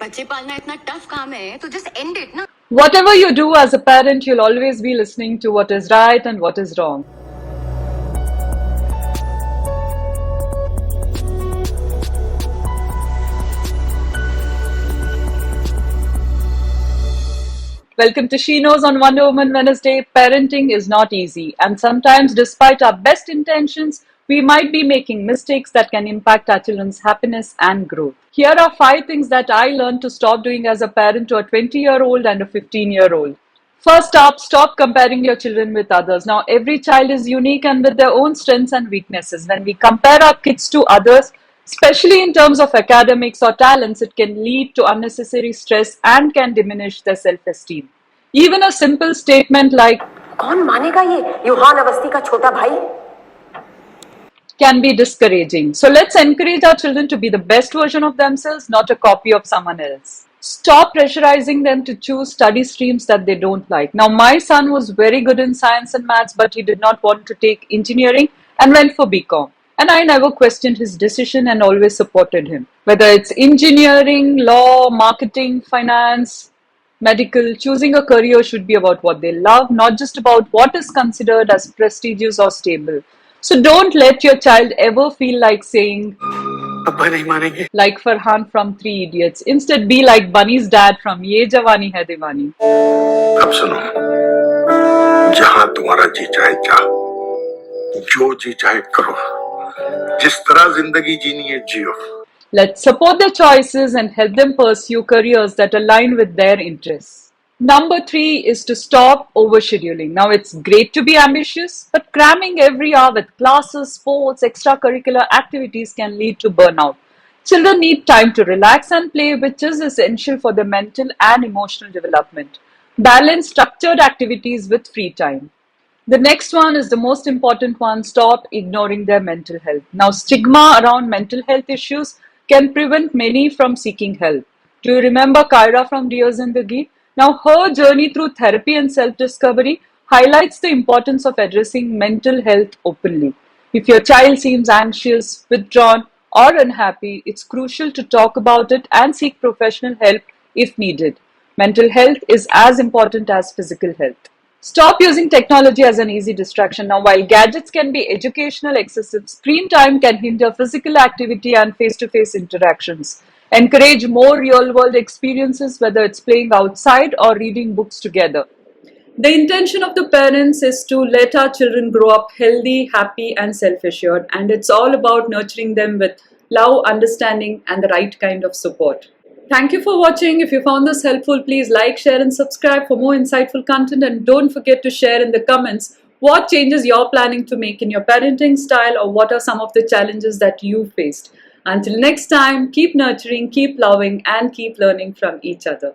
बच्चे पालना इतना टफ काम है तो just end it ना. Whatever you do as a parent, you'll always be listening to what is right and what is wrong. Welcome to She Knows on Wonder Woman Wednesday. Parenting is not easy, and sometimes, despite our best intentions, we might be making mistakes that can impact our children's happiness and growth. Here are 5 things that I learned to stop doing as a parent to a 20-year-old and a 15-year-old. First up, stop comparing your children with others. Now, every child is unique and with their own strengths and weaknesses. When we compare our kids to others, especially in terms of academics or talents, it can lead to unnecessary stress and can diminish their self-esteem. Even a simple statement like, कौन मानेगा ये यूहान अवस्थी का छोटा भाई, can be discouraging. So let's encourage our children to be the best version of themselves, not a copy of someone else. Stop pressurizing them to choose study streams that they don't like. Now, my son was very good in science and maths, but he did not want to take engineering and went for BCom. And I never questioned his decision and always supported him. Whether it's engineering, law, marketing, finance, medical, choosing a career should be about what they love, not just about what is considered as prestigious or stable. So don't let your child ever feel like saying, like Farhan from 3 Idiots. Instead, be like Bunny's dad from Ye Jawani Hai Diwani. अब सुनो, जहाँ तुम्हारा जी चाहे जाओ, जो जी चाहे करो, जिस तरह जिंदगी जीनी है जियो. Let's support their choices and help them pursue careers that align with their interests. Number 3 is to stop overscheduling. Now, it's great to be ambitious, but cramming every hour with classes, sports, extracurricular activities can lead to burnout. Children need time to relax and play, which is essential for their mental and emotional development. Balance structured activities with free time. The next one is the most important one. Stop ignoring their mental health. Now, stigma around mental health issues can prevent many from seeking help. Do you remember Kyra from Dear Zindagi? Now, her journey through therapy and self-discovery highlights the importance of addressing mental health openly. If your child seems anxious, withdrawn, or unhappy, it's crucial to talk about it and seek professional help if needed. Mental health is as important as physical health. Stop using technology as an easy distraction. Now, while gadgets can be educational, excessive screen time can hinder physical activity and face-to-face interactions. Encourage more real-world experiences, whether it's playing outside or reading books together. The intention of the parents is to let our children grow up healthy, happy, and self-assured, and it's all about nurturing them with love, understanding, and the right kind of support. Thank you for watching. If you found this helpful, please like, share, and subscribe for more insightful content. And don't forget to share in the comments what changes you're planning to make in your parenting style, or what are some of the challenges that you faced. Until next time, keep nurturing, keep loving, and keep learning from each other.